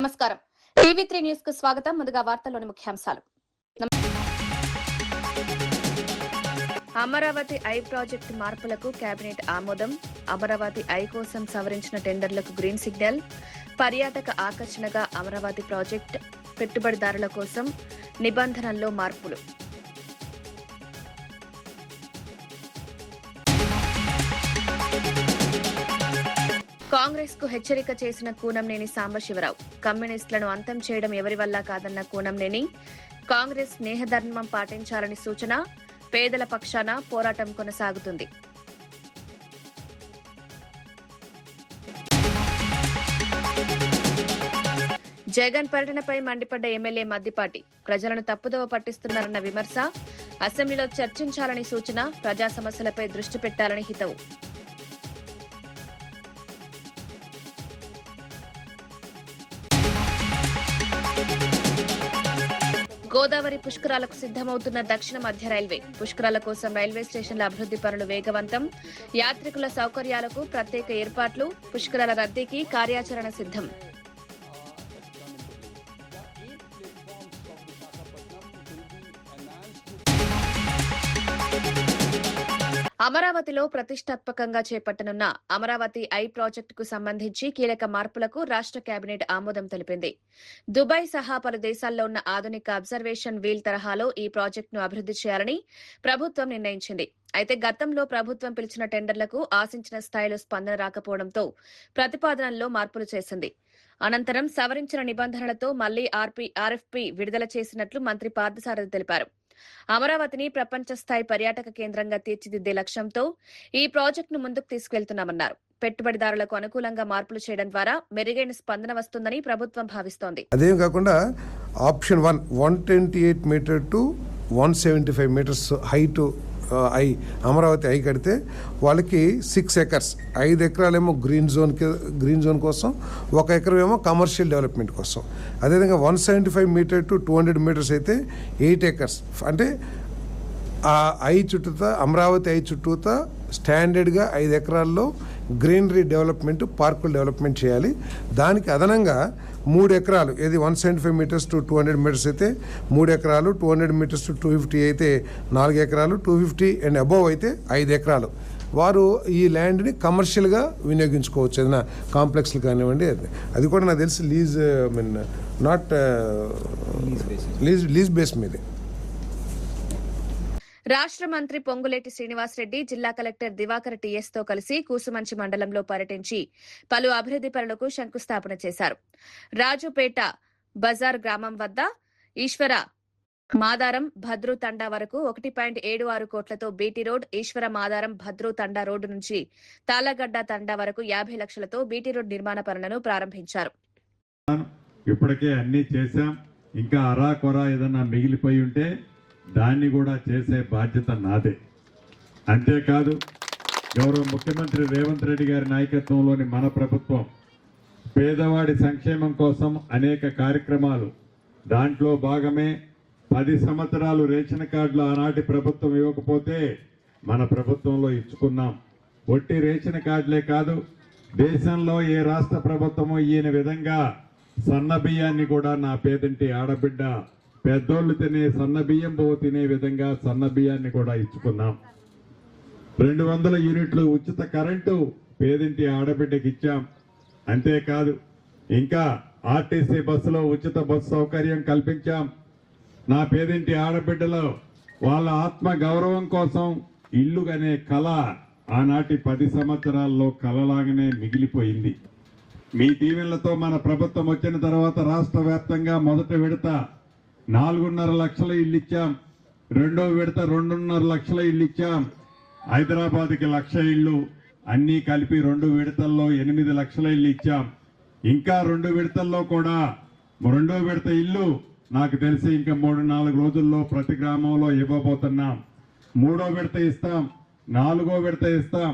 నమస్కారం. టీవీ3 న్యూస్ కు స్వాగతం. ముందుగా వార్తల్లోని ముఖ్యాంశాలు. అమరావతి ఐ ప్రాజెక్టు మార్పులకు కేబినెట్ ఆమోదం. అమరావతి ఐ కోసం సవరించిన టెండర్లకు గ్రీన్ సిగ్నల్. పర్యాటక ఆకర్షణగా అమరావతి ప్రాజెక్ట్. పెట్టుబడిదారుల కోసం నిబంధనల్లో మార్పులు. కాంగ్రెస్ కు హెచ్చరిక చేసిన కూనంనేని సాంబశివరావు. కమ్యూనిస్టులను అంతం చేయడం ఎవరి వల్ల కాదన్న కూనంనేని. కాంగ్రెస్ స్నేహధర్మం పాటించాలని సూచన. పేదల పక్షాన పోరాటం కొనసాగుతుంది. జగన్ పర్యటనపై మండిపడ్డ ఎమ్మెల్యే మద్దిపాటి. ప్రజలను తప్పుదోవ పట్టిస్తున్నారన్న విమర్శ. అసెంబ్లీలో చర్చించాలని సూచన. ప్రజా సమస్యలపై దృష్టి పెట్టాలని హితవు. గోదావరి పుష్కరాలకు సిద్దమవుతున్న దక్షిణ మధ్య రైల్వే. పుష్కరాల కోసం రైల్వే స్టేషన్ల అభివృద్ది పనులు వేగవంతం. యాత్రికుల సౌకర్యాలకు ప్రత్యేక ఏర్పాట్లు. పుష్కరాల రద్దీకి కార్యాచరణ సిద్దం. అమరావతిలో ప్రతిష్టాత్మకంగా చేపట్టనున్న అమరావతి ఐ ప్రాజెక్టుకు సంబంధించి కీలక మార్పులకు రాష్ట్ర కేబినెట్ ఆమోదం తెలిపింది. దుబాయ్ సహా పలు దేశాల్లో ఉన్న ఆధునిక అబ్జర్వేషన్ వీల్ తరహాలో ఈ ప్రాజెక్టును అభివృద్ది చేయాలని ప్రభుత్వం నిర్ణయించింది. అయితే గతంలో ప్రభుత్వం పిలిచిన టెండర్లకు ఆశించిన స్థాయిలో స్పందన రాకపోవడంతో ప్రతిపాదనల్లో మార్పులు చేసింది. అనంతరం సవరించిన నిబంధనలతో మళ్లీ ఆర్ఎఫ్పీ విడుదల చేసినట్లు మంత్రి పార్థసారథి తెలిపారు. అమరావతిని ప్రపంచ స్థాయి పర్యాటక కేంద్రంగా తీర్చిదిద్దే లక్ష్యంతో ఈ ప్రాజెక్టును ముందుకు తీసుకెళ్తున్నామన్నారు. పెట్టుబడిదారులకు అనుకూలంగా మార్పులు చేయడం ద్వారా మెరుగైన స్పందన వస్తుందని ప్రభుత్వం భావిస్తోంది. అదే కాకుండా option 128 metre to 175 metres height Amaravati ఐ కడితే వాళ్ళకి 6 ఎకర్స్ 5 ఎకరాలేమో గ్రీన్ జోన్ కోసం, 1 ఎకరం ఏమో కమర్షియల్ డెవలప్మెంట్ కోసం. అదేవిధంగా 175 మీటర్ టు 200 మీటర్స్ అయితే 8 ఎకర్స్. అంటే ఆ ఐ చుట్టూతా అమరావతి ఐ చుట్టూతా స్టాండర్డ్గా 5 ఎకరాల్లో గ్రీనరీ డెవలప్మెంట్, పార్కులు డెవలప్మెంట్ చేయాలి. దానికి అదనంగా 3 ఎకరాలు, ఏది 175 మీటర్స్ టు 200 మీటర్స్ అయితే 3 ఎకరాలు, 200 మీటర్స్ టు 250 అయితే 4 ఎకరాలు, 250 అండ్ అబోవ్ అయితే 5 ఎకరాలు వారు ఈ ల్యాండ్ని కమర్షియల్గా వినియోగించుకోవచ్చు. ఏదైనా కాంప్లెక్స్లు కానివ్వండి. అది కూడా నాకు తెలిసి లీజ్ బేస్ మీదే. రాష్ట్ర మంత్రి పొంగులేటి శ్రీనివాసరెడ్డి జిల్లా కలెక్టర్ దివాకర్ టీఎస్ తో కలిసి కూసుమంచి మండలంలో పర్యటించి పలు అభివృద్ది పనులకు శంకుస్థాపన చేశారు. రాజుపేట బజార్ గ్రామం వద్ద ఈశ్వర మాదారం భద్రు తండా వరకు 1.76 కోట్లతో బీటీ రోడ్, ఈశ్వర మాదారం భద్రు తండా రోడ్డు నుంచి తాళ్లగడ్డ తండా వరకు 50 లక్షలతో బీటీ రోడ్ నిర్మాణ పనులను ప్రారంభించారు. ఇప్పటికే అన్ని చేశాం. ఇంకా అరాకొరా ఏదన్నా మిగిలిపోయి ఉంటే దాన్ని కూడా చేసే బాధ్యత నాదే. అంతేకాదు గౌరవ ముఖ్యమంత్రి రేవంత్ రెడ్డి గారి నాయకత్వంలోని మన ప్రభుత్వం పేదవాడి సంక్షేమం కోసం అనేక కార్యక్రమాలు, దాంట్లో భాగమే 10 సంవత్సరాలు రేషన్ కార్డులు ఆనాటి ప్రభుత్వం ఇవ్వకపోతే మన ప్రభుత్వంలో ఇచ్చుకున్నాం. ఒట్టి రేషన్ కార్డులే కాదు, దేశంలో ఏ రాష్ట్ర ప్రభుత్వమో ఈయన విధంగా సన్న బియ్యాన్ని కూడా నా పేదంటి ఆడబిడ్డ పెద్దోళ్ళు తినే సన్న బియ్యం తినే విధంగా సన్న బియ్యాన్ని కూడా ఇచ్చుకున్నాం. 200 యూనిట్లు ఉచిత కరెంటు పేదింటి ఆడబిడ్డకి ఇచ్చాం. అంతేకాదు ఇంకా ఆర్టీసీ బస్సులో ఉచిత బస్సు సౌకర్యం కల్పించాం. నా పేదింటి ఆడబిడ్డలో వాళ్ళ ఆత్మ గౌరవం కోసం ఇల్లు అనే కళ ఆనాటి 10 సంవత్సరాల్లో కలలాగానే మిగిలిపోయింది. మీ దీవెనలతో మన ప్రభుత్వం వచ్చిన తర్వాత రాష్ట్ర వ్యాప్తంగా మొదటి విడత 4.5 లక్షల ఇల్లు ఇచ్చాం. రెండో విడత 2.5 లక్షల ఇల్లు ఇచ్చాం. హైదరాబాద్కి 1,00,000 ఇళ్లు, అన్నీ కలిపి 2 విడతల్లో 8 లక్షల ఇల్లు ఇచ్చాం. ఇంకా 2 విడతల్లో కూడా 2వ విడత ఇల్లు నాకు తెలిసి ఇంకా 3-4 రోజుల్లో ప్రతి గ్రామంలో ఇవ్వబోతున్నాం. 3వ విడత ఇస్తాం, 4వ విడత ఇస్తాం.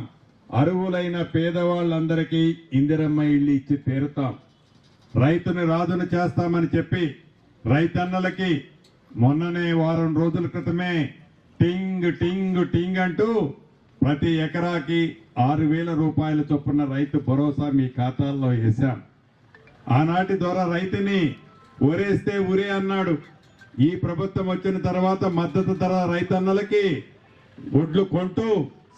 అర్హులైన పేదవాళ్ళందరికీ ఇందిరమ్మ ఇల్లు ఇచ్చి తీరుతాం. రైతుని రాజును చేస్తామని చెప్పి రైతన్నలకి మొన్ననే వారం రోజుల క్రితమే టింగ్ టింగ్ టింగ్ అంటూ ప్రతి ఎకరాకి 6,000 రూపాయల చొప్పున రైతు భరోసా మీ ఖాతాల్లో వేశాం. ఆనాటి ద్వారా రైతుని ఊరేస్తే ఊరే అన్నాడు. ఈ ప్రభుత్వం వచ్చిన తర్వాత మద్దతు ధర రైతన్నలకి వడ్లు కొంటూ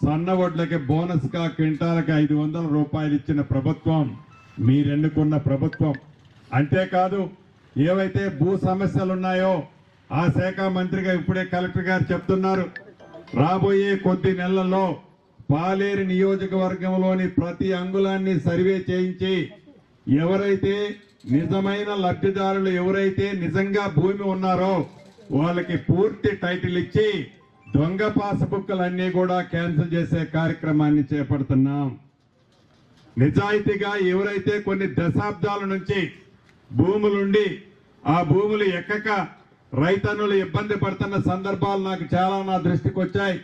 సన్న వడ్లకి బోనస్ గా క్వింటాలకి 500 రూపాయలు ఇచ్చిన ప్రభుత్వం మీరెన్నుకున్న ప్రభుత్వం. అంతేకాదు ఏవైతే భూ సమస్యలు ఉన్నాయో ఆ శాఖ మంత్రిగా ఇప్పుడే కలెక్టర్ గారు చెప్తున్నారు, రాబోయే కొద్ది నెలల్లో పాలేరు నియోజకవర్గంలోని ప్రతి అంగుళాన్ని సర్వే చేయించి ఎవరైతే నిజమైన లబ్ధిదారులు ఎవరైతే నిజంగా భూమి ఉన్నారో వాళ్ళకి పూర్తి టైటిల్ ఇచ్చి దొంగ పాస్బుక్లన్నీ కూడా క్యాన్సిల్ చేసే కార్యక్రమాన్ని చేపడుతున్నాం. నిజాయితీగా ఎవరైతే కొన్ని దశాబ్దాల నుంచి భూములుండి ఆ భూములు ఎక్కక రైతన్నులు ఇబ్బంది పడుతున్న సందర్భాలు నాకు చాలా నా దృష్టికి వచ్చాయి.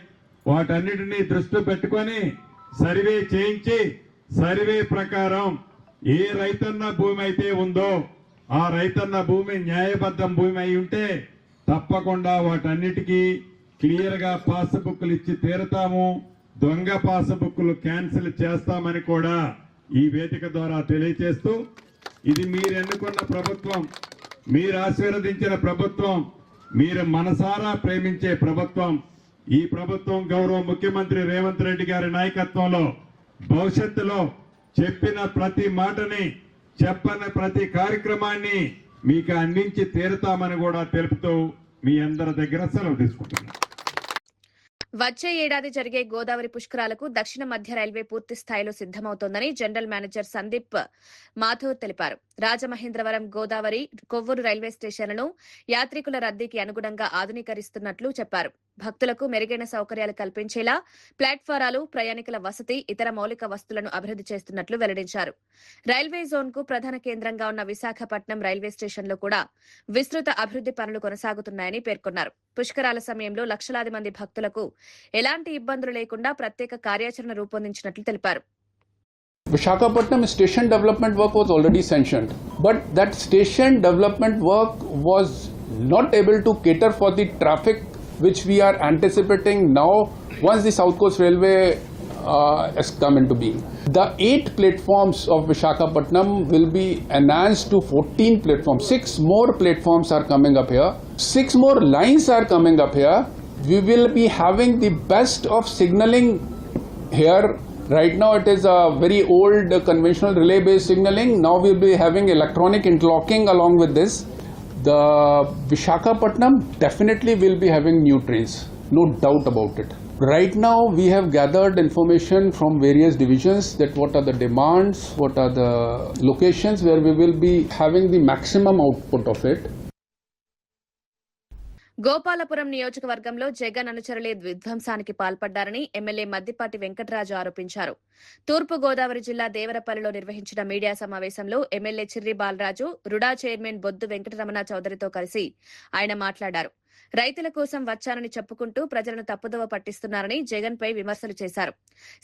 వాటన్నిటినీ దృష్టిలో పెట్టుకొని సర్వే చేయించి సర్వే ప్రకారం ఏ రైతన్న భూమి అయితే ఉందో ఆ రైతన్న భూమి న్యాయబద్ధం భూమి అయి ఉంటే తప్పకుండా వాటన్నిటికీ క్లియర్ గా పాస్బుక్లు ఇచ్చి తీరుతాము. దొంగ పాస్బుక్లు క్యాన్సిల్ చేస్తామని కూడా ఈ వేదిక ద్వారా తెలియజేస్తూ, ఇది మీరు ఎన్నుకున్న ప్రభుత్వం, మీరు ఆశీర్వదించిన ప్రభుత్వం, మీరు మనసారా ప్రేమించే ప్రభుత్వం. ఈ ప్రభుత్వం గౌరవ ముఖ్యమంత్రి రేవంత్ రెడ్డి గారి నాయకత్వంలో భవిష్యత్తులో చెప్పిన ప్రతి మాటని చెప్పని ప్రతి కార్యక్రమాన్ని మీకు అందించి తీరుతామని కూడా తెలుపుతూ మీ అందరి దగ్గర సెలవు తీసుకుంటున్నాను. వచ్చే ఏడాది జరిగే గోదావరి పుష్కరాలకు దక్షిణ మధ్య రైల్వే పూర్తి స్థాయిలో సిద్దమవుతోందని జనరల్ మేనేజర్ సందీప్ మాథూర్ తెలిపారు. రాజమహేంద్రవరం గోదావరి కొవ్వూరు రైల్వే స్టేషన్లను యాత్రికుల రద్దీకి అనుగుణంగా ఆధునీకరిస్తున్నట్లు చెప్పారు. భక్తులకు మెరుగైన సౌకర్యాలు కల్పించేలా ప్లాట్ఫారాలు, ప్రయాణికుల వసతి, ఇతర మౌలిక వస్తువులను అభివృద్ది చేస్తున్నట్లు వెల్లడించారు. రైల్వే జోన్ కు ప్రధాన కేంద్రంగా ఉన్న విశాఖపట్నం రైల్వే స్టేషన్లో కూడా విస్తృత అభివృద్ది పనులు కొనసాగుతున్నాయని పేర్కొన్నారు. పుష్కరాల సమయంలో లక్షలాది మంది భక్తులకు ఎలాంటి ఇబ్బందులు లేకుండా ప్రత్యేక కార్యాచరణ రూపొందించినట్లు తెలిపారు. Visakhapatnam station development work was already sanctioned, but that station development work was not able to cater for the traffic which we are anticipating now once the South Coast Railway has come into being. The 8 platforms of Visakhapatnam will be enhanced to 14 platforms. 6 more platforms are coming up here. 6 more lines are coming up here. We will be having the best of signaling here. Right now it is a very old conventional relay based signaling. Now we will be having electronic interlocking along with this. The Visakhapatnam definitely will be having new trains, no doubt about it. Right now we have gathered information from various divisions that what are the demands, what are the locations where we will be having the maximum output of it. Gopalapuram నియోజకవర్గంలో జగన్ అనుచరులే విధ్వంసానికి పాల్పడ్డారని MLA Maddipati Venkataraju ఆరోపించారు. తూర్పు గోదావరి జిల్లా దేవరపల్లిలో నిర్వహించిన media సమావేశంలో MLA Chirri Balaraju, RUDA chairman Boddu Venkataramana చౌదరితో కలిసి ఆయన మాట్లాడారు. రైతుల కోసం వచ్చానని చెప్పుకుంటూ ప్రజలను తప్పుదోవ పట్టిస్తున్నారని జగన్ పై విమర్శలు చేశారు.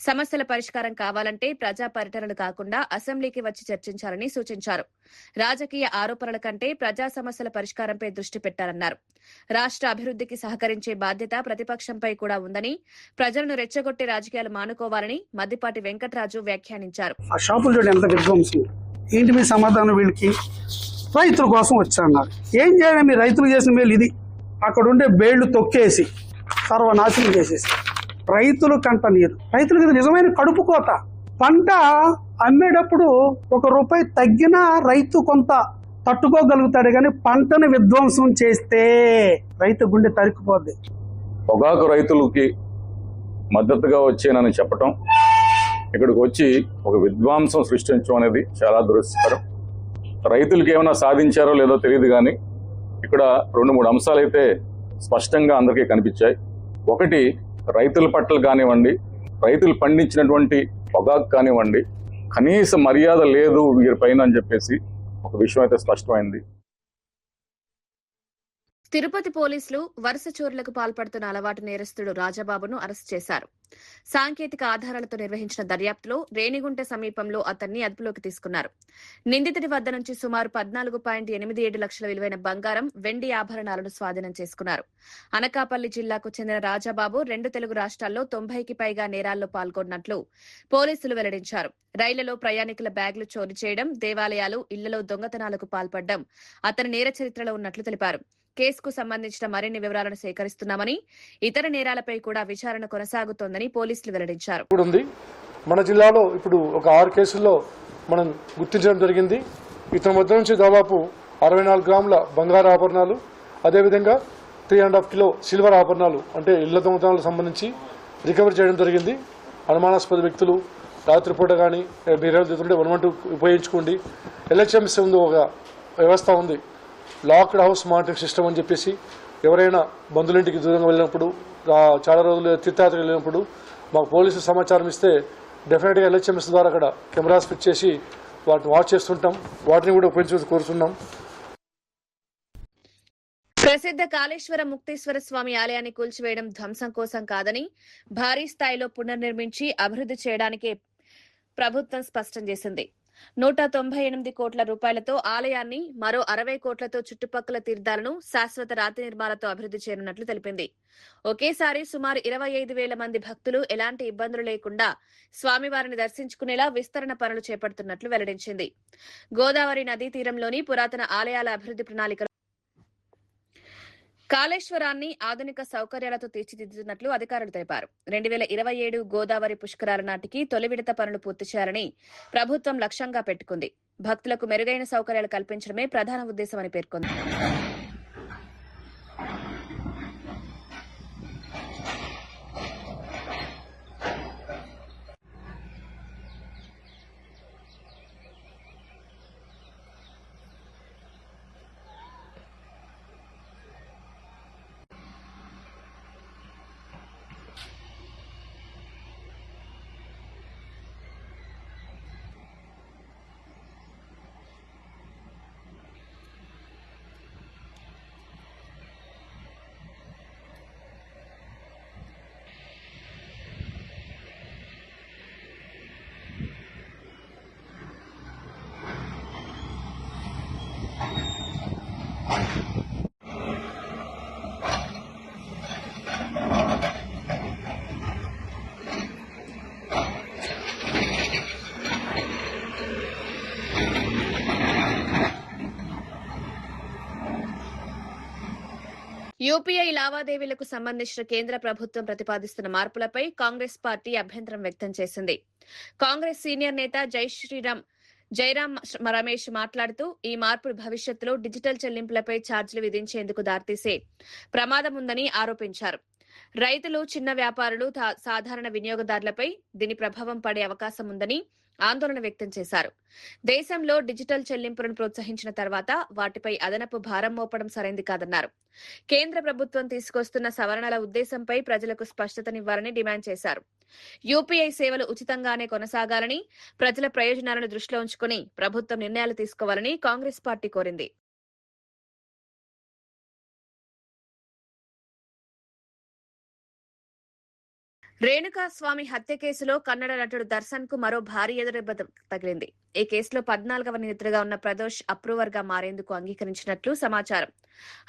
సమస్యల పరిష్కారం కావాలంటే ప్రజా పర్యటనలు కాకుండా అసెంబ్లీకి వచ్చి చర్చించాలని సూచించారు. రాజకీయ ఆరోపణల కంటే ప్రజా సమస్యల పరిష్కారంపై దృష్టి పెట్టారన్నారు. రాష్ట్ర అభివృద్ధికి సహకరించే బాధ్యత ప్రతిపక్షంపై కూడా ఉందని, ప్రజలను రెచ్చగొట్టే రాజకీయాలు మానుకోవాలని మద్దిపాటి వెంకటరాజు వ్యాఖ్యానించారు. ఆ షాపులు చూడండి ఎంత విధ్వంసం. ఏంటి మీ సమాధానం? వీళ్ళకి రైతుల కోసం వచ్చారన్నారు. ఏం చేయాలి? మీ రైతులు చేసిన మేలు ఇది. అక్కడ ఉండే బేళ్లు తొక్కేసి సర్వనాశనం చేసేసి రైతులు కంట నీరు. రైతులకి ఇది నిజమైన కడుపు కోత. పంట అమ్మేటప్పుడు ₹1 తగ్గినా రైతు కొంత తట్టుకోగలుగుతాడు, కానీ పంటను విధ్వంసం చేస్తే రైతు గుండె తరుక్కుపోద్ది. పొగాకు రైతులకి మద్దతుగా వచ్చేనని చెప్పటం, ఇక్కడికి వచ్చి ఒక విధ్వంసం సృష్టించడం అనేది చాలా దురదృష్టకరం. రైతులకి ఏమైనా సాధించారో లేదో తెలియదు, కానీ ఇక్కడ 2-3 అంశాలు అయితే స్పష్టంగా అందరికీ కనిపించాయి. ఒకటి, రైతుల పట్ల కానివ్వండి, రైతులు పండించినటువంటి పొగాకు కానివ్వండి, కనీస మర్యాద లేదు వీరి పైన అని చెప్పేసి ఒక విషయం అయితే స్పష్టమైంది. తిరుపతి పోలీసులు వరుస చోరులకు పాల్పడుతున్న అలవాటు నేరస్తుడు రాజబాబును అరెస్ట్ చేశారు. సాంకేతిక ఆధారాలతో నిర్వహించిన దర్యాప్తులో రేణిగుంట సమీపంలో అతన్ని అదుపులోకి తీసుకున్నారు. నిందితుడి వద్ద నుంచి సుమారు 14.87 లక్షల విలువైన బంగారం, వెండి ఆభరణాలను స్వాధీనం చేసుకున్నారు. అనకాపల్లి జిల్లాకు చెందిన రాజబాబు 2 తెలుగు రాష్ట్రాల్లో 90కి పైగా నేరాల్లో పాల్గొన్నట్లు పోలీసులు వెల్లడించారు. రైళ్లలో ప్రయాణికుల బ్యాగులు చోరీ చేయడం, దేవాలయాలు, ఇళ్లలో దొంగతనాలకు పాల్పడడం అతని నేర చరిత్రలో ఉన్నట్లు తెలిపారు. కేసుకు సంబంధించిన మరిన్ని వివరాలను సేకరిస్తున్నామని, ఇతర నేరాలపై కూడా విచారణ కొనసాగుతోందని పోలీసులు వెల్లడించారు. మన జిల్లాలో ఇప్పుడు ఒక 6 కేసుల్లో మనం గుర్తించడం జరిగింది. ఇతని వద్ద నుంచి దాదాపు 64 గ్రాముల బంగారు ఆభరణాలు, అదేవిధంగా 3.5 కిలో సిల్వర్ ఆభరణాలు అంటే ఇళ్ల దొంగతనాలకు సంబంధించి రికవరీ చేయడం జరిగింది. అనుమానాస్పద వ్యక్తులు రాత్రిపూట కానీ మీరు 112 ఉపయోగించుకోండి. ఎల్హెచ్ఎంఎస్ ఉంది, ఒక వ్యవస్థ ఉంది, లాక్డ్ హౌస్ మానిటరింగ్ సిస్టమ్ అని చెప్పేసి ఎవరైనా బంధువులింటికి దూరంగా వెళ్ళినప్పుడు, చాలా రోజులు తీర్థయాత్ర వెళ్ళినప్పుడు మాకు పోలీసులు సమాచారం ఇస్తే డెఫినెట్గా ఎల్హెచ్ఎంఎస్ ద్వారా అక్కడ కెమెరాస్ ఫిట్ చేసి వాటిని వాచ్ చేస్తుంటాం. వాటిని కూడా ఉపయోగించి కోరుతున్నాం. ప్రసిద్ధ కాళేశ్వర ముక్తేశ్వర స్వామి ఆలయాన్ని కూల్చివేయడం ధ్వంసం కోసం కాదని, భారీ స్థాయిలో పునర్నిర్మించి అభివృద్ధి చేయడానికే ప్రభుత్వం స్పష్టం చేసింది. 198 కోట్ల రూపాయలతో ఆలయాన్ని, మరో 60 కోట్లతో చుట్టుపక్కల తీర్థాలను శాశ్వత రాతి నిర్మాణాలతో అభివృద్ధి చేయనున్నట్లు తెలిపింది. ఒకేసారి సుమారు 25,000 మంది భక్తులు ఎలాంటి ఇబ్బందులు లేకుండా స్వామివారిని దర్శించుకునేలా విస్తరణ పనులు చేపడుతున్నట్లు వెల్లడించింది. గోదావరి నదీ తీరంలోని పురాతన ఆలయాల అభివృద్ధి ప్రణాళికలో కాళేశ్వరాన్ని ఆధునిక సౌకర్యాలతో తీర్చిదిద్దుతున్నట్లు అధికారులు తెలిపారు. 2027 గోదావరి పుష్కరాల నాటికి తొలి విడత పనులు పూర్తి చేయాలని ప్రభుత్వం లక్ష్యంగా పెట్టుకుంది. భక్తులకు మెరుగైన సౌకర్యాలు కల్పించడమే ప్రధాన ఉద్దేశమని పేర్కొంది. యూపీఐ లావాదేవీలకు సంబంధించిన కేంద్ర ప్రభుత్వం ప్రతిపాదిస్తున్న మార్పులపై కాంగ్రెస్ పార్టీ అభ్యంతరం వ్యక్తం చేసింది. కాంగ్రెస్ సీనియర్ నేత జైరాం రమేష్ మాట్లాడుతూ, ఈ మార్పులు భవిష్యత్తులో డిజిటల్ చెల్లింపులపై ఛార్జీలు విధించేందుకు దారితీసే ప్రమాదం ఉందని ఆరోపించారు. రైతులు, చిన్న వ్యాపారులు, సాధారణ వినియోగదారులపై దీని ప్రభావం పడే అవకాశం ఉందని ఆందోళన వ్యక్తం చేశారు. దేశంలో డిజిటల్ చెల్లింపులను ప్రోత్సహించిన తర్వాత వాటిపై అదనపు భారం మోపడం సరైంది కాదన్నారు. కేంద్ర ప్రభుత్వం తీసుకొస్తున్న సవరణల ఉద్దేశంపై ప్రజలకు స్పష్టతనివ్వాలని డిమాండ్ చేశారు. యూపీఐ సేవలు ఉచితంగానే కొనసాగాలని, ప్రజల ప్రయోజనాలను దృష్టిలో ఉంచుకుని ప్రభుత్వం నిర్ణయాలు తీసుకోవాలని కాంగ్రెస్ పార్టీ కోరింది. రేణుకాస్వామి హత్య కేసులో కన్నడ నటుడు దర్శన్ కు మరో భారీ ఎదురుదెబ్బ తగిలింది. ఈ కేసులో 14వ నిందితుడిగా ఉన్న ప్రదోష్ అప్రూవర్ గా మారేందుకు అంగీకరించినట్లు సమాచారం.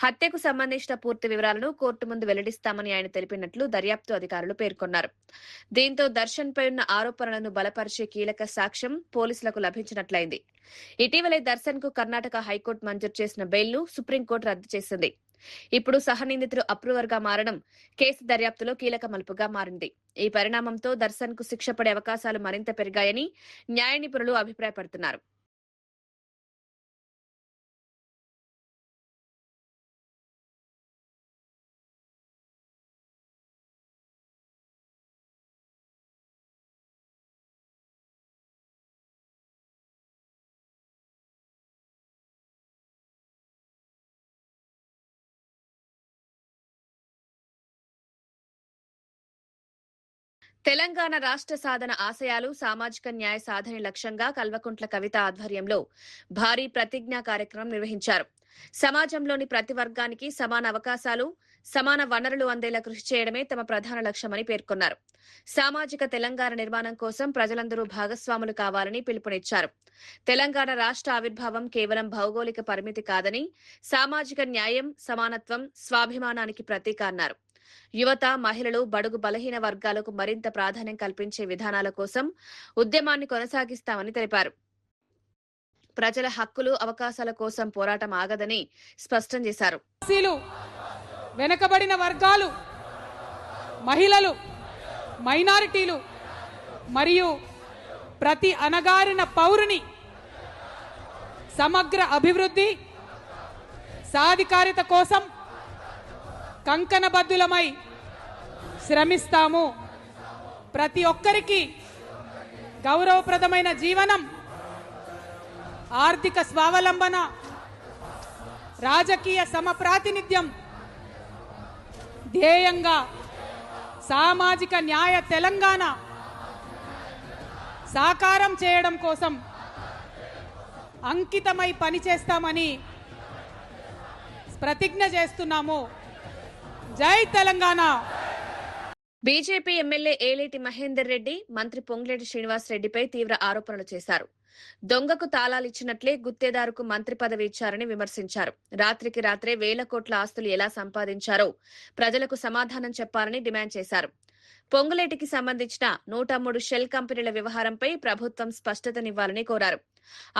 హత్యకు సంబంధించిన పూర్తి వివరాలను కోర్టు ముందు వెల్లడిస్తామని ఆయన తెలిపినట్లు దర్యాప్తు అధికారులు పేర్కొన్నారు. దీంతో దర్శన్ పై ఉన్న ఆరోపణలను బలపరిచే కీలక సాక్ష్యం పోలీసులకు లభించినట్లయింది. ఇటీవలే దర్శన్ కు కర్ణాటక హైకోర్టు మంజూరు చేసిన బెయిల్ను సుప్రీంకోర్టు రద్దు చేసింది. ఇప్పుడు సహనిందితుడు అప్రూవర్ గా మారడం కేసు దర్యాప్తులో కీలక మలుపుగా మారింది. ఈ పరిణామంతో దర్శన్ కు శిక్ష పడే అవకాశాలు మరింత పెరిగాయని న్యాయ నిపుణులు అభిప్రాయపడుతున్నారు. తెలంగాణ రాష్ట్ర సాధన ఆశయాలు, సామాజిక న్యాయ సాధన లక్ష్యంగా కల్వకుంట్ల కవిత ఆధ్వర్యంలో భారీ ప్రతిజ్ఞా కార్యక్రమం నిర్వహించారు. సమాజంలోని ప్రతి వర్గానికి సమాన అవకాశాలు, సమాన వనరులు అందేలా కృషి చేయడమే తమ ప్రధాన లక్ష్యమని పేర్కొన్నారు. సామాజిక తెలంగాణ నిర్మాణం కోసం ప్రజలందరూ భాగస్వాములు కావాలని పిలుపునిచ్చారు. తెలంగాణ రాష్ట్ర ఆవిర్భావం కేవలం భౌగోళిక పరిమితి కాదని, సామాజిక న్యాయం, సమానత్వం, స్వాభిమానానికి ప్రతీక అన్నారు. యువత, మహిళలు, బడుగు బలహీన వర్గాలకు మరింత ప్రాధాన్యం కల్పించే విధానాల కోసం ఉద్యమాన్ని కొనసాగిస్తామని తెలిపారు. ప్రజల హక్కులు, అవకాశాల కోసం పోరాటం ఆగదని స్పష్టం చేశారు. వెనుకబడిన వర్గాలు, మహిళలు, మైనారిటీలు మరియు ప్రతి అణగారిన పౌరుని సమగ్ర అభివృద్ధి, సాధికారిత కోసం కంకణబద్ధులమై శ్రమిస్తాము. ప్రతి ఒక్కరికి గౌరవప్రదమైన జీవనం, ఆర్థిక స్వావలంబన, రాజకీయ సమప్రాతినిధ్యం ధ్యేయంగా సామాజిక న్యాయ తెలంగాణ సాకారం చేయడం కోసం అంకితమై పనిచేస్తామని ప్రతిజ్ఞ చేస్తున్నాము. జై తెలంగాణ. బీజేపీ ఎమ్మెల్యే ఏలేటి మహేందర్ రెడ్డి మంత్రి పొంగులేటి శ్రీనివాస్ రెడ్డిపై తీవ్ర ఆరోపణలు చేశారు. దొంగకు తాళాలిచ్చినట్లే గుత్తేదారుకు మంత్రి పదవి ఇచ్చారని విమర్శించారు. రాత్రికి రాత్రే వేల కోట్ల ఆస్తులు ఎలా సంపాదించారో ప్రజలకు సమాధానం చెప్పాలని డిమాండ్ చేశారు. పొంగులేటికి సంబంధించిన 103 షెల్ కంపెనీల వ్యవహారంపై ప్రభుత్వం స్పష్టతనివ్వాలని కోరారు.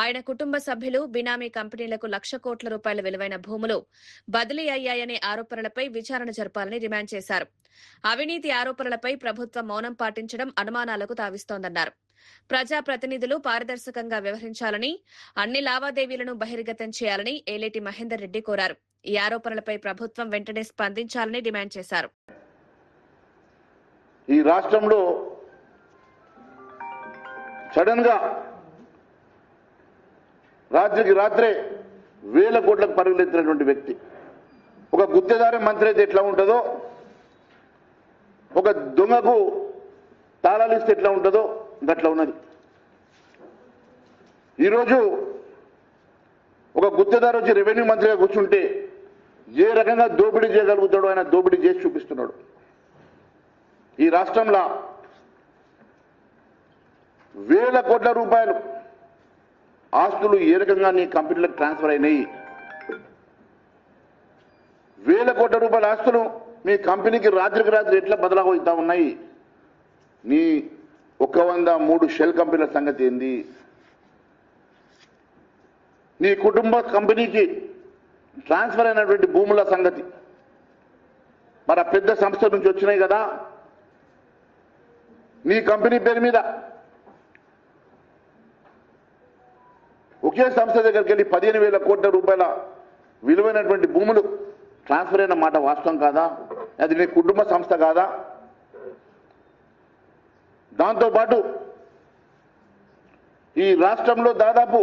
ఆయన కుటుంబ సభ్యులు, బినామీ కంపెనీలకు 1,00,000 కోట్ల రూపాయల విలువైన భూములు బదిలీ అయ్యాయనే ఆరోపణలపై విచారణ జరపాలని డిమాండ్ చేశారు. అవినీతి ఆరోపణలపై ప్రభుత్వం మౌనం పాటించడం అనుమానాలకు తావిస్తోందన్నారు. ప్రజాప్రతినిధులు పారదర్శకంగా వ్యవహరించాలని, అన్ని లావాదేవీలను బహిర్గతం చేయాలని ఏలేటి మహేందర్ రెడ్డి కోరారు. ఈ ఆరోపణలపై ప్రభుత్వం వెంటనే స్పందించాలని డిమాండ్ చేశారు. ఈ రాష్ట్రంలో సడన్ గా రాత్రికి రాత్రే వేల కోట్లకు పరుగులెత్తినటువంటి వ్యక్తి, ఒక గుత్తేదారి మంత్రి అయితే ఎట్లా ఉంటుందో, ఒక దొంగకు తాళాలు ఇస్తే ఎట్లా ఉంటుందో గట్లా ఉన్నది. ఈరోజు ఒక గుత్తేదారు వచ్చి రెవెన్యూ మంత్రిగా కూర్చుంటే ఏ రకంగా దోపిడీ చేయగలుగుతాడో ఆయన దోపిడీ చేసి చూపిస్తున్నాడు. ఈ రాష్ట్రంలో వేల కోట్ల రూపాయలు ఆస్తులు ఏ రకంగా నీ కంపెనీలకు ట్రాన్స్ఫర్ అయినాయి, వేల కోట్ల రూపాయల ఆస్తులు మీ కంపెనీకి రాత్రికి రాత్రి ఎట్లా బదలాగవుతా ఉన్నాయి, నీ 103 షెల్ కంపెనీల సంగతి ఏంది, నీ కుటుంబ కంపెనీకి ట్రాన్స్ఫర్ అయినటువంటి భూముల సంగతి, మరి ఆ పెద్ద సంస్థ నుంచి వచ్చినాయి కదా, నీ కంపెనీ పేరు మీద ఒకే సంస్థ దగ్గరికి వెళ్ళి 15,000 కోట్ల రూపాయల విలువైనటువంటి భూములు ట్రాన్స్ఫర్ అయిన మాట వాస్తవం కాదా? అది నీ కుటుంబ సంస్థ కాదా? దాంతోపాటు ఈ రాష్ట్రంలో దాదాపు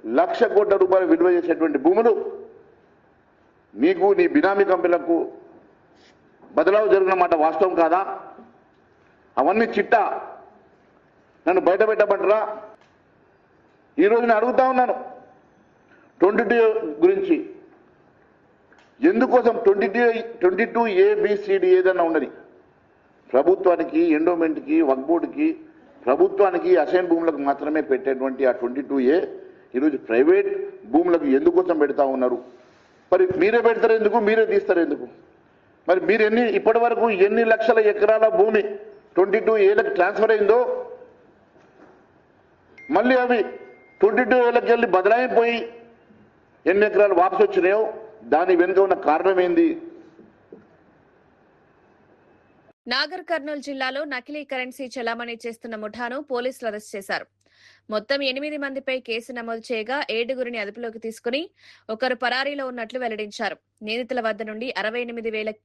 1,00,000 కోట్ల రూపాయలు విలువ చేసేటువంటి భూములు నీకు, నీ బినామీ కంపెనీలకు బదలావు జరిగిన మాట వాస్తవం కాదా? అవన్నీ చిట్టా నన్ను బయట పెట్టమంటారా? ఈరోజు నేను అడుగుతా ఉన్నాను 22 గురించి. ఎందుకోసం 22 ABCD ఏదన్నా ఉన్నది? ప్రభుత్వానికి, ఎండోమెంట్కి, వక్ఫ్ బోర్డుకి, ప్రభుత్వానికి అసైన్ భూములకు మాత్రమే పెట్టేటువంటి ఆ 22A ఈరోజు ప్రైవేట్ భూములకు ఎందుకోసం పెడతా ఉన్నారు? మరి మీరే పెడతారు ఎందుకు? మీరే తీస్తారు ఎందుకు? మరి మీరు ఇప్పటి వరకు ఎన్ని లక్షల ఎకరాల భూమి 22Aలకు ట్రాన్స్ఫర్ అయిందో, మళ్ళీ అవి 22Aలకు వెళ్ళి బదలాయిపోయి ఎన్ని ఎకరాలు వాపసు వచ్చినాయో దాని వెనుక ఉన్న కారణం ఏంది? నాగర్ కర్నూలు జిల్లాలో నకిలీ కరెన్సీ చెలామణి చేస్తున్న ముఠాను పోలీసులు అరెస్ట్ చేశారు. మొత్తం 8 మందిపై కేసు నమోదు చేయగా 7గురిని అదుపులోకి తీసుకుని ఒకరు పరారీలో ఉన్నట్లు వెల్లడించారు. నిందితుల వద్ద నుండి 68,000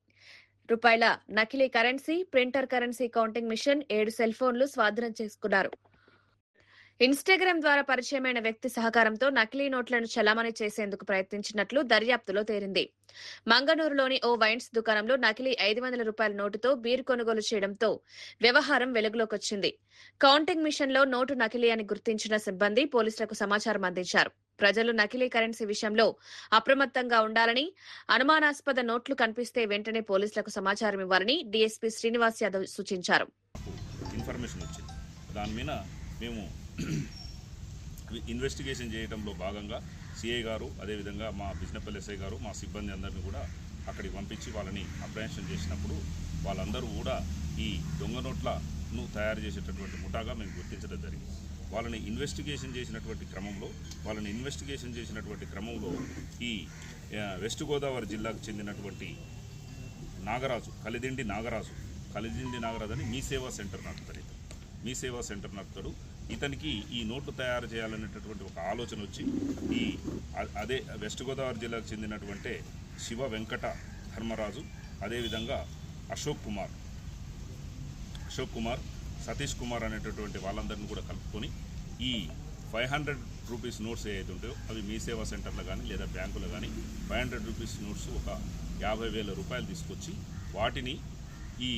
రూపాయల నకిలీ currency, printer currency counting machine, 7 cell ఫోన్లు స్వాధీనం చేసుకున్నారు. ఇన్స్టాగ్రామ్ ద్వారా పరిచయమైన వ్యక్తి సహకారంతో నకిలీ నోట్లను చలామణి చేసేందుకు ప్రయత్నించినట్లు దర్యాప్తులో తేలింది. మంగనూరులోని ఓ వైన్స్ దుకాణంలో నకిలీ 500 రూపాయల నోటుతో బీర్ కొనుగోలు చేయడంతో వ్యవహారం వెలుగులోకొచ్చింది. కౌంటింగ్ మిషన్ లో నోటు నకిలీ అని గుర్తించిన సిబ్బంది పోలీసులకు సమాచారం అందించారు. ప్రజలు నకిలీ కరెన్సీ విషయంలో అప్రమత్తంగా ఉండాలని, అనుమానాస్పద నోట్లు కనిపిస్తే వెంటనే పోలీసులకు సమాచారం ఇవ్వాలని డీఎస్పీ శ్రీనివాస్ యాదవ్ సూచించారు. ఇన్ఫర్మేషన్ వచ్చింది. దాని మీద మేము ఇన్వెస్టిగేషన్ చేయడంలో భాగంగా సిఐ గారు, అదేవిధంగా మా బిజినపల్లి ఎస్ఐ గారు, మా సిబ్బంది అందరినీ కూడా అక్కడికి పంపించి వాళ్ళని అప్రహెన్షన్ చేసినప్పుడు వాళ్ళందరూ కూడా ఈ దొంగ నోట్లను తయారు చేసేటటువంటి ముఠాగా మేము గుర్తించడం జరిగింది. వాళ్ళని ఇన్వెస్టిగేషన్ చేసినటువంటి క్రమంలో ఈ వెస్ట్ గోదావరి జిల్లాకు చెందినటువంటి నాగరాజు, కలిదిండి నాగరాజు అని మీ సేవా సెంటర్ నడుపుతాడు. ఇతనికి ఈ నోట్లు తయారు చేయాలనేటటువంటి ఒక ఆలోచన వచ్చి అదే వెస్ట్ గోదావరి జిల్లాకు చెందినటువంటి శివ వెంకట ధర్మరాజు, అదేవిధంగా అశోక్ కుమార్, సతీష్ కుమార్ అనేటటువంటి వాళ్ళందరినీ కూడా కలుపుకొని ఈ 500 రూపీస్ నోట్స్ ఏవైతే ఉంటాయో అవి మీ సేవా సెంటర్లో కానీ లేదా బ్యాంకులో కానీ 500 రూపీస్ నోట్స్ ఒక 50,000 రూపాయలు తీసుకొచ్చి వాటిని ఈ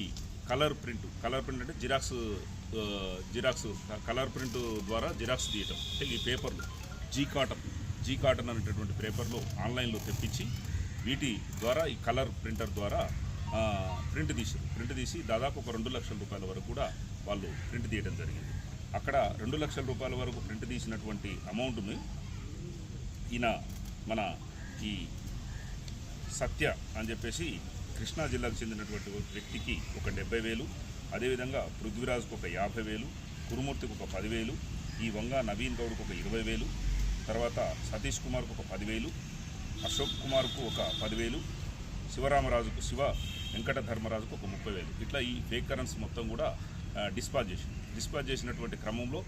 కలర్ ప్రింట్ అంటే జిరాక్స్ కలర్ ప్రింట్ ద్వారా జిరాక్స్ తీయటం, అంటే ఈ పేపర్లు జీ కాటన్ అనేటటువంటి పేపర్లు ఆన్లైన్లో తెప్పించి వీటి ద్వారా ఈ కలర్ ప్రింటర్ ద్వారా ప్రింట్ తీసి దాదాపు ఒక 2 లక్షల రూపాయల వరకు కూడా వాళ్ళు ప్రింట్ తీయడం జరిగింది. అక్కడ 2 లక్షల రూపాయల వరకు ప్రింట్ తీసినటువంటి అమౌంట్ని మన ఈ సత్య అని చెప్పేసి కృష్ణా జిల్లాకు చెందినటువంటి వ్యక్తికి ఒక 70,000, అదేవిధంగా పృథ్వీరాజ్కు ఒక 50,000, కురుమూర్తికి ఒక 10,000, ఈ వంగ నవీన్ గౌడ్కు ఒక 20,000, తర్వాత సతీష్ కుమార్కు ఒక 10,000, అశోక్ కుమార్కు ఒక 10,000, శివ వెంకట ధర్మరాజుకు ఒక 30,000. ఇట్లా ఈ ఫేక్ కరెన్సీ మొత్తం కూడా డిస్పాచ్ చేసినటువంటి క్రమంలో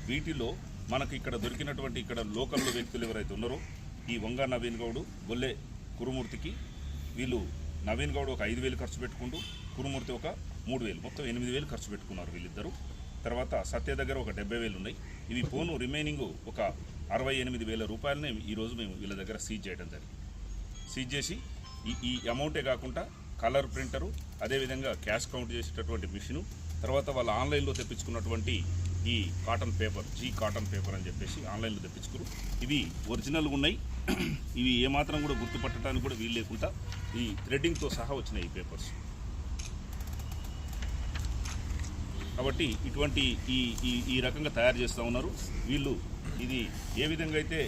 వీటిలో మనకు ఇక్కడ దొరికినటువంటి ఇక్కడ లోకల్లో వ్యక్తులు ఎవరైతే ఉన్నారో ఈ వంగ నవీన్ గౌడు, గొల్లె కురుమూర్తికి వీళ్ళు నవీన్ గౌడ్ ఒక 5,000 ఖర్చు పెట్టుకుంటూ కురుమూర్తి ఒక 3,000, మొత్తం 8,000 ఖర్చు పెట్టుకున్నారు వీళ్ళిద్దరూ. తర్వాత సత్య దగ్గర ఒక 70,000 ఉన్నాయి. ఇవి పోను రిమైనింగ్ ఒక 68,000 రూపాయలని ఈరోజు మేము వీళ్ళ దగ్గర సీజ్ చేయడం జరిగింది. సీజ్ చేసి ఈ అమౌంటే కాకుండా కలర్ ప్రింటరు, అదేవిధంగా క్యాష్ కౌంట్ చేసేటటువంటి మిషను, తర్వాత వాళ్ళు ఆన్లైన్లో తెప్పించుకున్నటువంటి ఈ కాటన్ పేపర్, జీ కాటన్ పేపర్ అని చెప్పేసి ఆన్లైన్లో తెప్పించుకురు. ఇవి ఒరిజినల్గా ఉన్నాయి. ఇవి ఏమాత్రం కూడా గుర్తుపట్టడానికి కూడా వీలు లేకుండా ఈ థ్రెడ్డింగ్తో సహా వచ్చినాయి ఈ పేపర్స్. కాబట్టి ఇటువంటి ఈ రకంగా తయారు చేస్తూ ఉన్నారు వీళ్ళు. ఇది ఏ విధంగా అయితే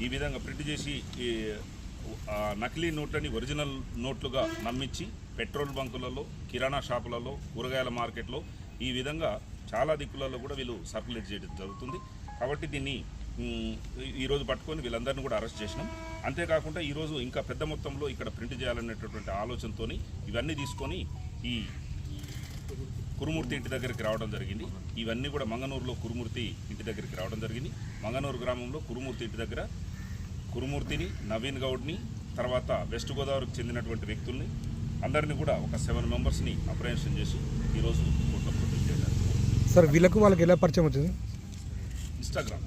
ఈ విధంగా ప్రింట్ చేసి నకిలీ నోట్లని ఒరిజినల్ నోట్లుగా నమ్మించి పెట్రోల్ బంకులలో, కిరాణా షాపులలో, కూరగాయల మార్కెట్లో ఈ విధంగా చాలా దిక్కులలో కూడా వీళ్ళు సర్క్యులేట్ చేయడం జరుగుతుంది. కాబట్టి దీన్ని ఈరోజు పట్టుకొని వీళ్ళందరినీ కూడా అరెస్ట్ చేసినాం. అంతేకాకుండా ఈరోజు ఇంకా పెద్ద మొత్తంలో ఇక్కడ ప్రింట్ చేయాలనేటటువంటి ఆలోచనతో ఇవన్నీ తీసుకొని ఈ కురుమూర్తి ఇంటి దగ్గరికి రావడం జరిగింది. ఇవన్నీ కూడా మంగనూరులో కురుమూర్తి ఇంటి దగ్గరికి రావడం జరిగింది. మంగనూరు గ్రామంలో కురుమూర్తి ఇంటి దగ్గర కురుమూర్తిని, నవీన్ గౌడ్ని, తర్వాత వెస్ట్ గోదావరికి చెందినటువంటి వ్యక్తుల్ని అందరినీ కూడా ఒక 7 మెంబర్స్ని అప్రహెన్షన్ చేసి ఈరోజు కోర్టులో ప్రొడ్యూస్ చేశారు. సార్ వీళ్ళకు వాళ్ళకి ఎలా పరిచయం వచ్చింది? ఇన్స్టాగ్రామ్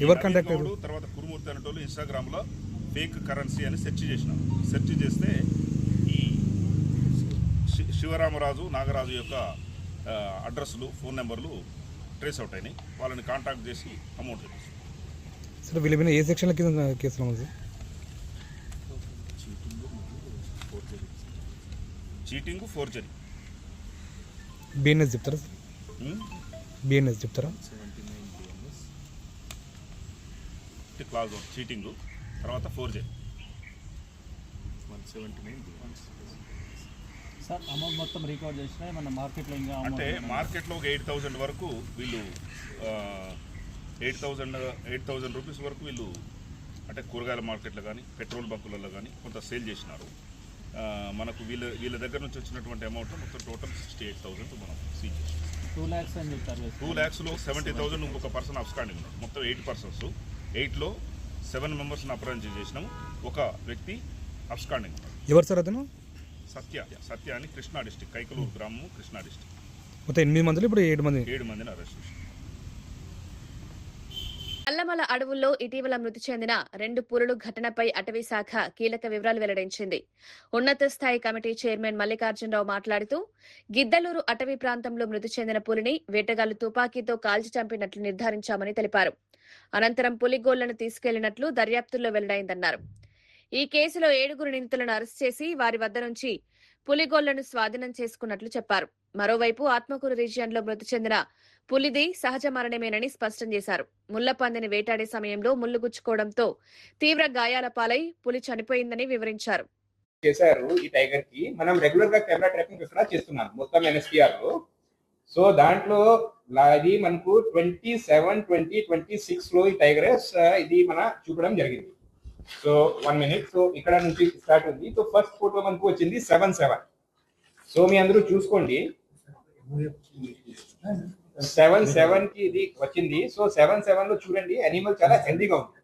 ఎవరు కాంటాక్ట్ తర్వాత కురుమూర్తి అనేటోళ్ళు ఇన్స్టాగ్రామ్లో ఫేక్ కరెన్సీ అని సెర్చ్ చేసినాం. సెర్చ్ చేస్తే ఈ శివరామరాజు, నాగరాజు యొక్క అడ్రస్లు, ఫోన్ నెంబర్లు ట్రేస్ అవుట్ అయినాయి. వాళ్ళని కాంటాక్ట్ చేసి అమౌంట్ తెప్పిస్తాం. సార్ వీళ్ళ మీద ఏ సెక్షన్ల కింద కేసులు ఉంది సార్? Cheating, forgery. బిఎన్ఎస్ చెప్తారా సార్? బిఎన్ఎస్ చెప్తారా? క్లాస్ 1 చీటింగ్, తర్వాత ఫోర్జరీ. సార్ అమౌంట్ మొత్తం రికార్డ్ చేసినా మన మార్కెట్లో ఇంకా అంటే మార్కెట్లో ఒక 8,000 వరకు వీళ్ళు 8,000 రూపీస్ వరకు వీళ్ళు అంటే కూరగాయల మార్కెట్లో కానీ పెట్రోల్ బంకులలో కానీ కొంత సేల్ చేసినారు. మనకు వీళ్ళ దగ్గర నుంచి వచ్చినటువంటి అమౌంట్ మొత్తం టోటల్ 68,000 మనం సీజ్ చేసినాం. 2 lakhs అని చెప్తారు. 2 lakhsలో 70,000 ఇంకొక పర్సన్ అబ్స్కాండింగ్ ఉన్నాడు. మొత్తం 8 పర్సన్స్. 8లో 7 మెంబర్స్ని అప్రహెన్షన్ చేసినాము. ఒక వ్యక్తి అబ్స్కాండింగ్ ఉన్నాడు. ఎవరు సార్ అతను? సత్య అని కృష్ణా డిస్టిక్, కైకలూరు గ్రామము, కృష్ణా డిస్టిక్. మొత్తం 8 మందిలో ఇప్పుడు 7 మందిని అరెస్ట్ చేశారు. నల్లమల అడవుల్లో ఇటీవల మృతి చెందిన 2 పులుల ఘటనపై అటవీ శాఖ కీలక వివరాలు వెల్లడించింది. ఉన్నత స్థాయి కమిటీ చైర్మన్ మల్లికార్జునరావు మాట్లాడుతూ గిద్దలూరు అటవీ ప్రాంతంలో మృతి చెందిన పులిని వేటగాళ్లు తుపాకీతో కాల్చి చంపినట్లు నిర్ధారించామని తెలిపారు. అనంతరం పులిగోళ్లను తీసుకెళ్లినట్లు దర్యాప్తుల్లో వెల్లడైందన్నారు. ఈ కేసులో 7 నిందితులను అరెస్ట్ చేసి వారి వద్ద నుంచి పులిగోళ్లను స్వాధీనం చేసుకున్నట్లు చెప్పారు. మరోవైపు ఆత్మకూరు రీజియన్లో మృతి చెందిన పులిది సహజ మరణమేనని స్పష్టం చేశారు. ముళ్లపందిని వేటాడే సమయంలో ముళ్లు గుచ్చుకోవడంతో తీవ్ర గాయాల పాలై పులి చనిపోయిందని వివరించారు. చేశారు ఈ టైగర్ కి మనం రెగ్యులర్ గా కెమెరా ట్రాపింగ్ ఇక్కడ చేస్తున్నాం మొత్తం ఎన్ఎస్టీఆర్ లో. సో దాంట్లో ఇది మనకు 27, 20, 26 లో ఈ టైగర్స్ ఇది మన చూపడం జరిగింది. So 1 minute. సో ఇక్కడ నుంచి స్టార్ట్ ఉంది. సో ఫస్ట్ ఫోటో మనకు వచ్చింది 7-7. సో మీ అందరూ చూసుకోండి 7-7 కి ఇది వచ్చింది. సో 7-7 లో చూడండి అనిమల్ చాలా హెల్దీగా ఉంది.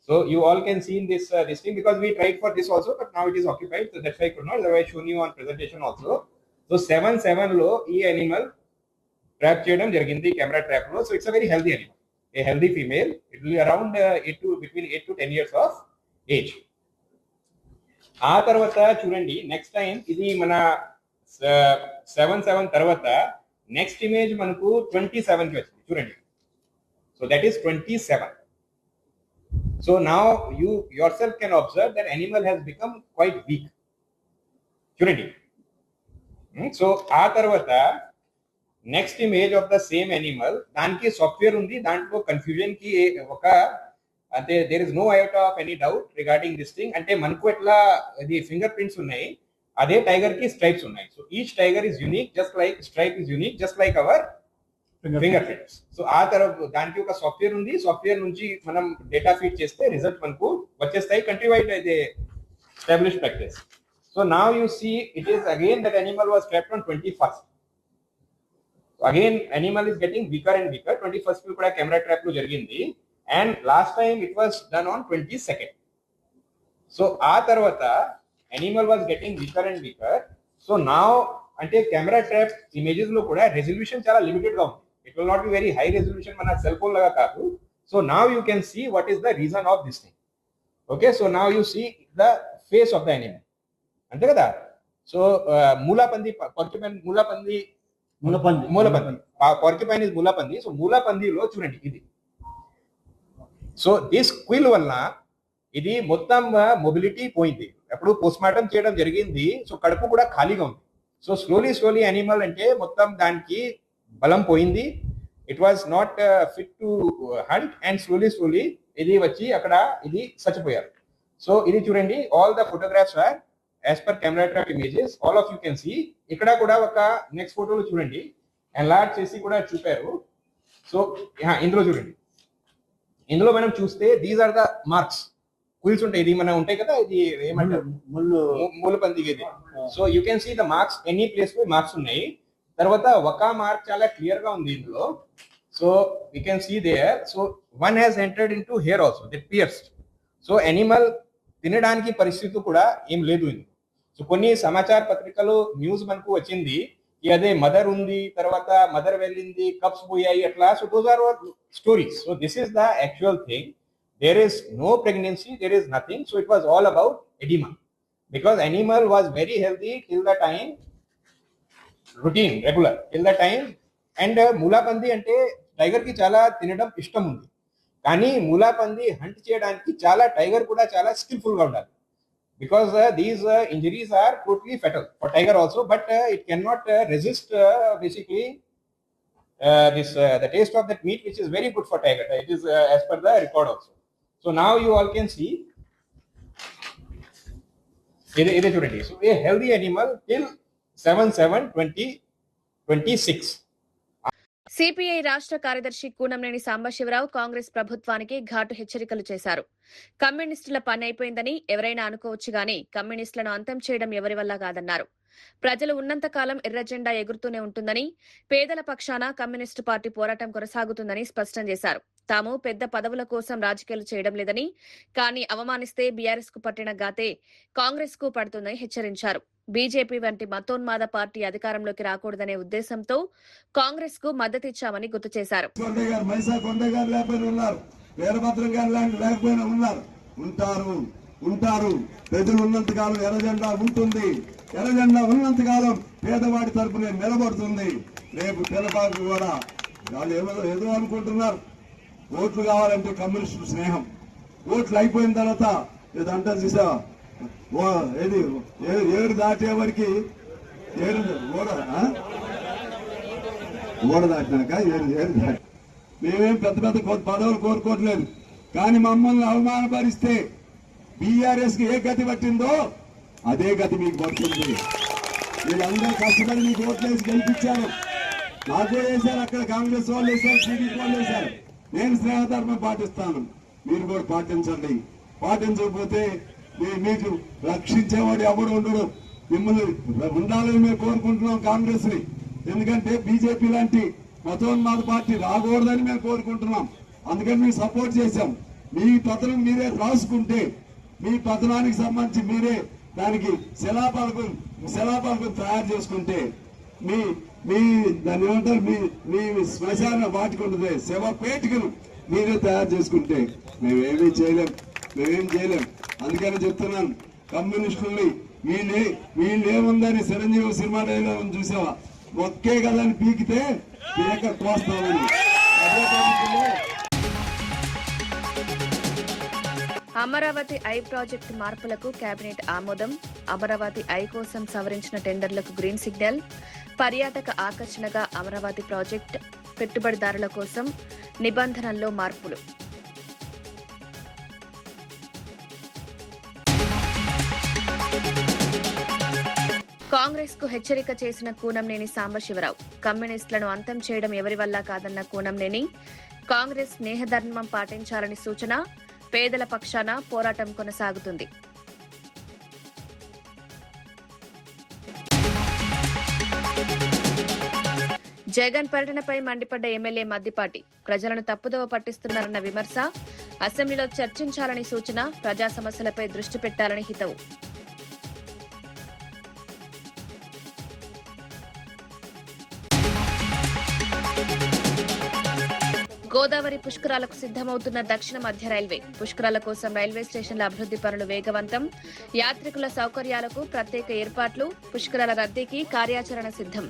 So you all can see in this thing because we tried for this also, but now it is occupied. So that's why I could not. Otherwise, shown you on presentation also. So 7-7 lo e animal trap cheyadam jarigindi camera trap lo. So it's a very healthy animal, a healthy female. It will be around between 8 to 10 years of age. ఆ తర్వాత చూడండి next time ఇది మన 7-7 తర్వాత next image మనకు 27 కి వచ్చింది చూడండి. So that is 27. So now you yourself can observe that animal has become quite weak. Chudandi. So aa tarvata next image of the same animal daniki software undi dantlo confusion ki oka ante there is no iota of any doubt regarding this thing ante manku etla the fingerprints unnai ade tiger ki stripes unnai. So each tiger is unique, just like stripe is unique, just like our fingerprints. So ఆ తర్వాత దానికి ఒక software ఉంది. Software నుంచి మనం data feed చేస్తే result మనకు వచ్చేస్తాయి. కంట్రీ వైడ్ అయితే establish practice. So now you see it is again that animal was trapped on 21st. Again animal is getting weaker and weaker. 21st కూడా కెమెరా ట్రాప్ లో జరిగింది and last time it was done on 22nd. So ఆ తర్వాత animal was getting weaker and weaker. So now అంటే camera trap images లో కూడా resolution చాలా limited గా ఉంది. It will not be very high resolution మన cell phone laga kaadu. So now you can see what is the reason of this thing. Okay, so now you see the face of the animal. Ante kada. So mulapandi porcupine mulapandi porcupine is mulapandi. So mulapandi lo chudandi idi. So this quill valla ఇది మొత్తం mobility పోయింది. ఎప్పుడు postmortem చేయడం జరిగింది. So కడుపు కూడా ఖాళీగా ఉంది. సో స్లోలీ అనిమల్ అంటే మొత్తం దానికి బలం పోయింది. It was not fit to hunt and slowly ఇది వచ్చి అక్కడ ఇది చచ్చిపోయారు. సో ఇది చూడండి all the photographs are as per camera trap images all of you can see. ఇక్కడ కూడా ఒక నెక్స్ట్ ఫోటోలో చూడండి ఎన్లార్జ్ చేసి కూడా చూపారు. సో ఇందులో చూడండి, ఇందులో మనం చూస్తే these are the marks. Quills ఉంటాయి, ఇది మన ఉంటాయి కదా, ఇది ఏమంటారు ముళ్ళు పందికి ఇది. So you can see the marks, any place లో మార్క్స్ ఉన్నాయి. తర్వాత ఒక మార్క్ చాలా క్లియర్ గా ఉంది ఇందులో. So you can see there. So one has entered in to here also the pierced. So animal తినడానికి పరిస్థితి కూడా ఏం లేదు ఇందులో. సో కొన్ని సమాచార పత్రికలు న్యూస్ మనకు వచ్చింది అదే మదర్ ఉంది, తర్వాత మదర్ వెళ్ళింది, కప్స్ పోయాయి అట్లా. So those are stories. So this is the actual thing. There is no pregnancy, there is nothing. So it was all about edema because animal was very healthy till the time, routine, regular till the time. And mulapandi ante tiger ki chala tinadam ishtam undi, kani mulapandi hunt cheyadaniki chala tiger kuda chala skillful ga undali because these injuries are totally fatal for tiger also, but it cannot resist basically this the taste of that meat, which is very good for tiger. It is as per the record also. So now you all can see ఇది చూడండి. So ఏ healthy animal till 7/7/2026. CPI రాష్ట్ర కార్యదర్శి కూనంనేని సాంబశివరావు కాంగ్రెస్ ప్రభుత్వానికి ఘాటు హెచ్చరికలు చేశారు. కమ్యూనిస్టుల పని అయిపోయిందని ఎవరైనా అనుకోవచ్చు గానీ కమ్యూనిస్టులను అంతం చేయడం ఎవరి వల్ల కాదన్నారు. ప్రజలు ఉన్నంతకాలం ఎర్ర జెండా ఎగురుతూనే ఉంటుందని, పేదల పక్షాన కమ్యూనిస్టు పార్టీ పోరాటం కొనసాగుతుందని స్పష్టం చేశారు. తాము పెద్ద పదవుల కోసం రాజకీయాలు చేయడం లేదని, కానీ అవమానిస్తే బీఆర్ఎస్ కు పట్టిన గాతే కాంగ్రెస్ కు పడుతుందని హెచ్చరించారు. బీజేపీ వంటి మతోన్మాద పార్టీ అధికారంలోకి రాకూడదనే ఉద్దేశంతో కాంగ్రెస్ కు మద్దతిచ్చామని గుర్తు చేశారు. ఉంటారు ప్రజలు ఉన్నంతకాలం ఎర్రజెండా ఉంటుంది. ఎర్రజెండా ఉన్నంతకాలం పేదవాడి తరపునే నిలబడుతుంది. రేపు తెలపాకు కూడా వాళ్ళు ఏదో అనుకుంటున్నారు, ఓట్లు కావాలంటే కమ్యూనిస్టు స్నేహం. ఓట్లు అయిపోయిన తర్వాత ఏదంటా చూసావా, ఏది ఏడు దాటే వరకు ఓడ దాటినాక ఏడు దాటి మేమేం పెద్ద పెద్ద పదవులు కోరుకోవట్లేదు. కానీ మమ్మల్ని అవమానపరిస్తే బీఆర్ఎస్ కి ఏ గతి పట్టిందో అదే గతి మీకు పడుతుంది. వీళ్ళందరూ కష్టపడి మీకు ఓట్లేసి గెలిపించారు. నాకు వేశారు, అక్కడ కాంగ్రెస్ వాళ్ళు వేశారు, టీడీపీ వాళ్ళు వేశారు. నేను స్నేహధర్మం పాటిస్తాను, మీరు కూడా పాటించండి. పాటించకపోతే మీకు రక్షించేవాడు ఎవడు ఉండడు. మిమ్మల్ని ఉండాలని మేము కోరుకుంటున్నాం కాంగ్రెస్ ని. ఎందుకంటే బీజేపీ లాంటి మతోన్మాద పార్టీ రాకూడదని మేము కోరుకుంటున్నాం. అందుకని మేము సపోర్ట్ చేశాం. మీ పత్రం మీరే రాసుకుంటే, మీ పత్రానికి సంబంధించి మీరే దానికి శిలాపలకం తయారు చేసుకుంటే, మీ మీ దాన్ని ఏమంటారు, మీ శ్మశాన వాటికి ఉంటుంది శవపేటికను మీరే తయారు చేసుకుంటే మేమేమీ చేయలేం. అందుకని చెప్తున్నాను, కమ్యూనిస్టుల్ని వీళ్ళేముందని చిరంజీవి సినిమా డైలాగ్ చూసావా, ఒక్కే కదని పీకితే పీక కోస్తామని. అమరావతి ఐ ప్రాజెక్టు మార్పులకు కేబినెట్ ఆమోదం. అమరావతి ఐ కోసం సవరించిన టెండర్లకు గ్రీన్ సిగ్నల్. పర్యాటక ఆకర్షణగా అమరావతి ప్రాజెక్ట్. పెట్టుబడిదారుల కోసం నిబంధనల్లో మార్పులు. కాంగ్రెస్ కు హెచ్చరిక చేసిన కూనంనేని సాంబశివరావు. కమ్యూనిస్టులను అంతం చేయడం ఎవరి వల్ల కాదన్న కూనంనేని, కాంగ్రెస్ స్నేహధర్మం పాటించాలని సూచన. పేదల పక్షాన పోరాటం కొనసాగుతుంది. జగన్ పర్యటనపై మండిపడ్డ ఎమ్మెల్యే మద్దిపాటి. ప్రజలను తప్పుదోవ పట్టిస్తున్నారన్న విమర్శ. అసెంబ్లీలో చర్చించాలని సూచన. ప్రజా సమస్యలపై దృష్టి పెట్టాలని హితవు. గోదావరి పుష్కరాలకు సిద్దమవుతున్న దక్షిణ మధ్య రైల్వే. పుష్కరాల కోసం రైల్వే స్టేషన్ల అభివృద్ధి పనులు వేగవంతం. యాత్రికుల సౌకర్యాలకు ప్రత్యేక ఏర్పాట్లు. పుష్కరాల రద్దీకి కార్యాచరణ సిద్దం.